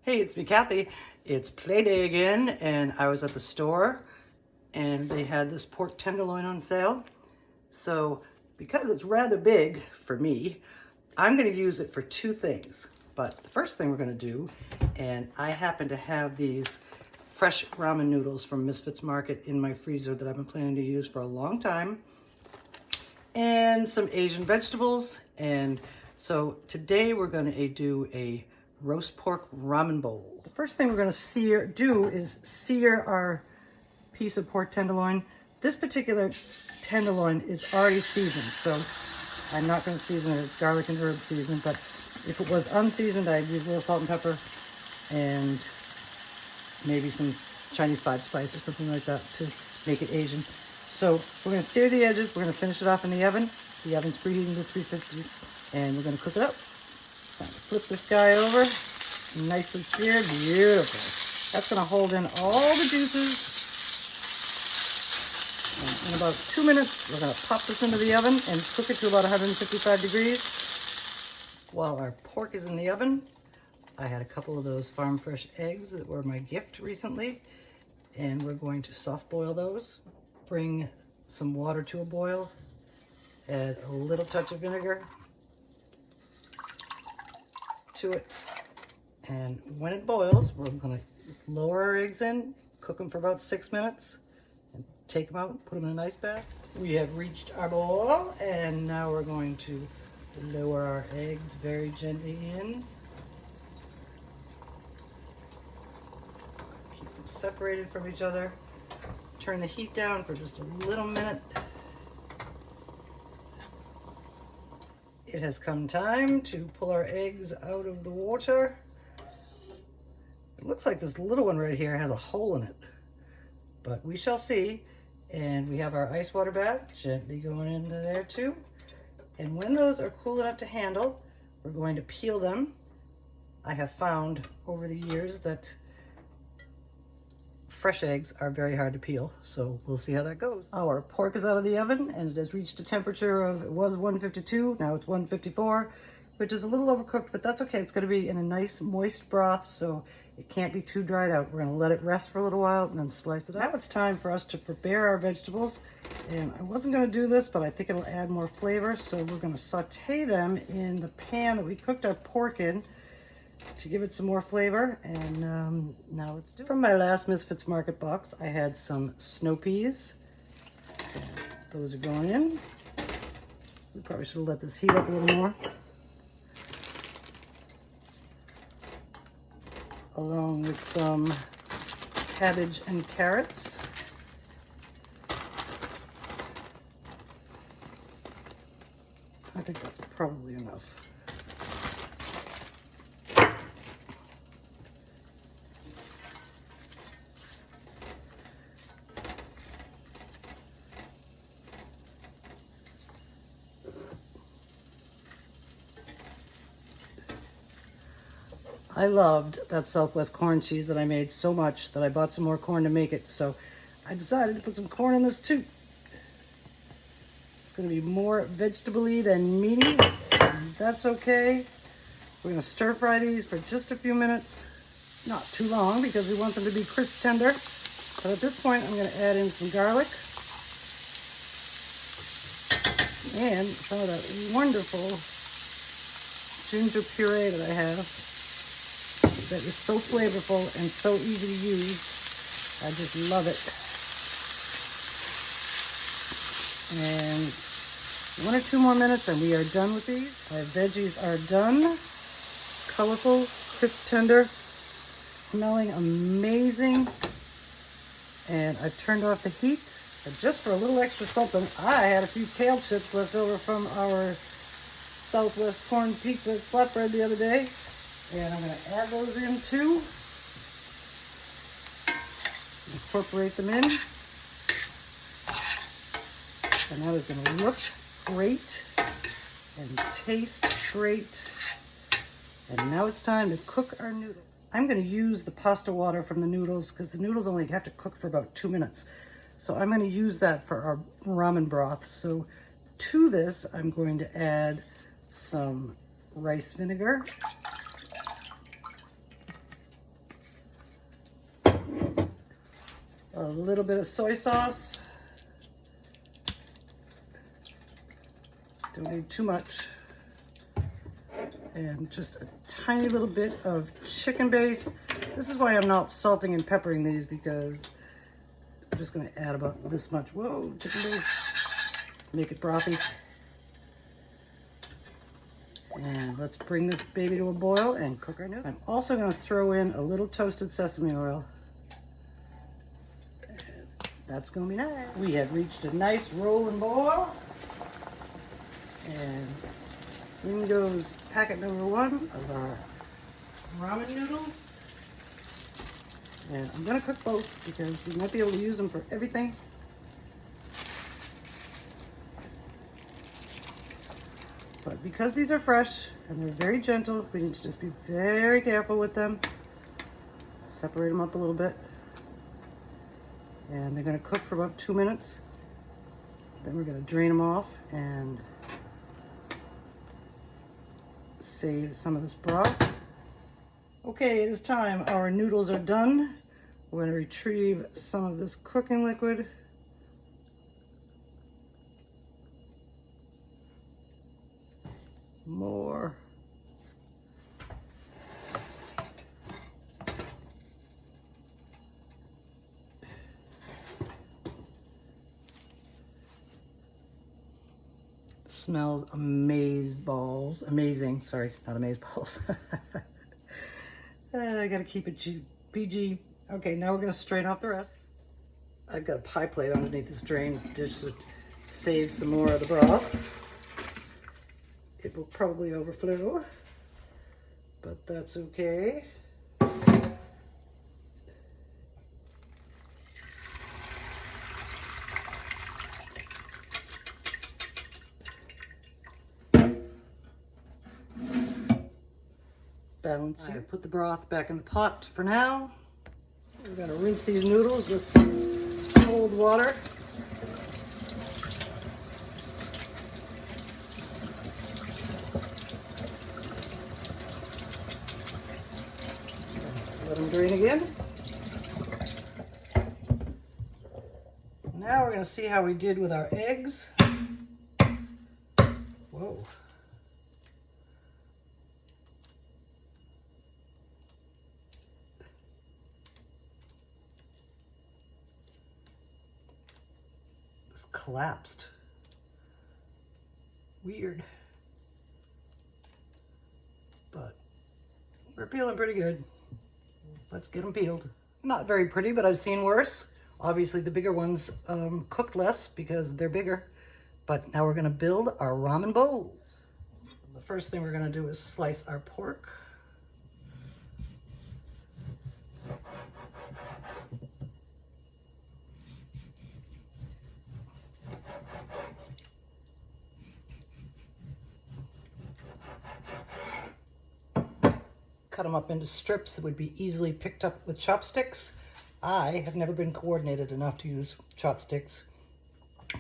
Hey, it's me, Kathy. It's play day again, and I was at the store, and they had this pork tenderloin on sale. So, because it's rather big for me, I'm going to use it for two things. But the first thing we're going to do, and I happen to have these fresh ramen noodles from Misfits Market in my freezer that I've been planning to use for a long time, and some Asian vegetables. And so today we're going to do a roast pork ramen bowl. The first thing we're going to do is sear our piece of pork tenderloin. This particular tenderloin is already seasoned, so I'm not going to season it. It's garlic and herb seasoned, but if it was unseasoned, I'd use a little salt and pepper and maybe some Chinese five spice or something like that to make it Asian. So we're going to sear the edges. We're going to finish it off in the oven. The oven's preheating to 350, and we're going to cook it up. Flip this guy over, nicely seared, beautiful. That's going to hold in all the juices. And in about 2 minutes, we're going to pop this into the oven and cook it to about 155 degrees. While our pork is in the oven, I had a couple of those farm fresh eggs that were my gift recently, and we're going to soft boil those. Bring some water to a boil, add a little touch of vinegar to it, and when it boils, we're going to lower our eggs in, cook them for about 6 minutes, and take them out, put them in a nice bag. We have reached our boil, and now we're going to lower our eggs very gently in. Keep them separated from each other. Turn the heat down for just a little minute. It has come time to pull our eggs out of the water. It looks like this little one right here has a hole in it, but we shall see. And we have our ice water bath gently going into there too. And when those are cool enough to handle, we're going to peel them. I have found over the years that fresh eggs are very hard to peel, so we'll see how that goes. Our pork is out of the oven, and it has reached a temperature of, it was 152, now it's 154, which is a little overcooked, but that's okay. It's going to be in a nice moist broth, so it can't be too dried out. We're going to let it rest for a little while and then slice it up. Now it's time for us to prepare our vegetables, and I wasn't going to do this, but I think it'll add more flavor, so we're going to saute them in the pan that we cooked our pork in to give it some more flavor. And now let's do it. From my last Misfits Market box, I had some snow peas. And those are going in. We probably should have let this heat up a little more. Along with some cabbage and carrots. I think that's probably enough. I loved that Southwest corn cheese that I made so much that I bought some more corn to make it. So I decided to put some corn in this too. It's going to be more vegetable-y than meaty. That's okay. We're going to stir fry these for just a few minutes. Not too long because we want them to be crisp tender. But at this point, I'm going to add in some garlic and some of that wonderful ginger puree that I have. That is so flavorful and so easy to use. I just love it. And 1 or 2 more minutes and we are done with these. Our veggies are done. Colorful, crisp, tender, smelling amazing. And I've turned off the heat. And just for a little extra something, I had a few kale chips left over from our Southwest corn pizza flatbread the other day. And I'm going to add those in too. Incorporate them in. And that is going to look great and taste great. And now it's time to cook our noodles. I'm going to use the pasta water from the noodles because the noodles only have to cook for about 2 minutes. So I'm going to use that for our ramen broth. So to this, I'm going to add some rice vinegar. A little bit of soy sauce. Don't need too much. And just a tiny little bit of chicken base. This is why I'm not salting and peppering these, because I'm just gonna add about this much. Whoa, chicken base. Make it brothy. And let's bring this baby to a boil and cook our noodles. I'm also gonna throw in a little toasted sesame oil. And that's gonna be nice. We have reached a nice rolling boil. And in goes packet number 1 of our ramen noodles. And I'm gonna cook both because we might be able to use them for everything. But because these are fresh and they're very gentle, we need to just be very careful with them. Separate them up a little bit. And they're gonna cook for about 2 minutes. Then we're gonna drain them off and save some of this broth. Okay, it is time. Our noodles are done. We're going to retrieve some of this cooking liquid. More. Smells amazing. Sorry, not amaze balls. I gotta keep it PG. Okay, now we're gonna strain off the rest. I've got a pie plate underneath this drain dish to save some more of the broth. It will probably overflow, but that's okay. Balance here. Put the broth back in the pot for now. We're gonna rinse these noodles with some cold water. Let them drain again. Now we're gonna see how we did with our eggs. Whoa. Collapsed. Weird. But we're peeling pretty good. Let's get them peeled. Not very pretty, but I've seen worse. Obviously the bigger ones cooked less because they're bigger. But now we're gonna build our ramen bowls. The first thing we're gonna do is slice our pork. Cut them up into strips that would be easily picked up with chopsticks. I have never been coordinated enough to use chopsticks.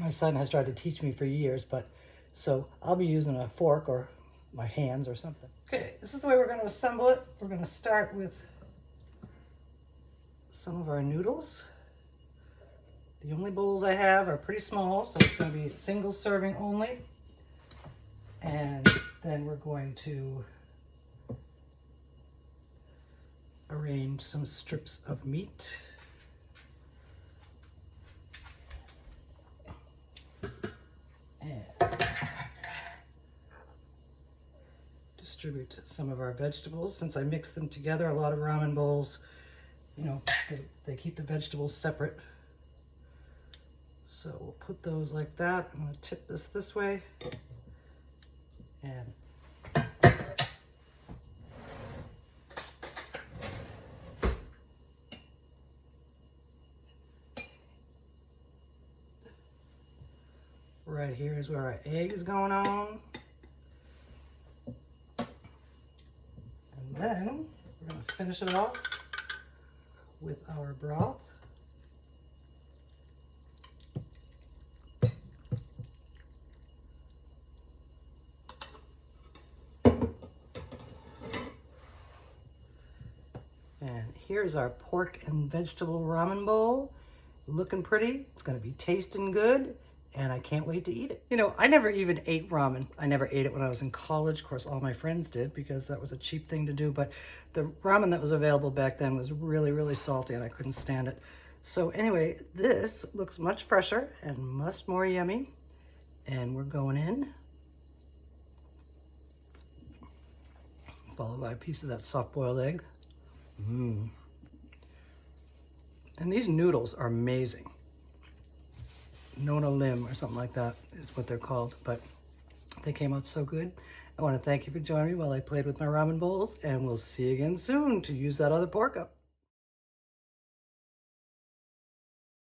My son has tried to teach me for years, but so I'll be using a fork or my hands or something. Okay, this is the way we're going to assemble it. We're going to start with some of our noodles. The only bowls I have are pretty small, so it's going to be single serving only. And then we're going to arrange some strips of meat. And distribute some of our vegetables. Since I mix them together, a lot of ramen bowls, you know, they keep the vegetables separate. So we'll put those like that. I'm going to tip this way. And right here is where our egg is going on. And then we're going to finish it off with our broth. And here's our pork and vegetable ramen bowl. looking pretty, it's gonna be tasting good, and I can't wait to eat it. You know, I never even ate ramen. I never ate it when I was in college. Of course, all my friends did because that was a cheap thing to do, but the ramen that was available back then was really, really salty and I couldn't stand it. So anyway, this looks much fresher and much more yummy. And we're going in, followed by a piece of that soft-boiled egg. And these noodles are amazing. Nona Lim or something like that is what they're called, but they came out so good. I want to thank you for joining me while I played with my ramen bowls, and we'll see you again soon to use that other pork up.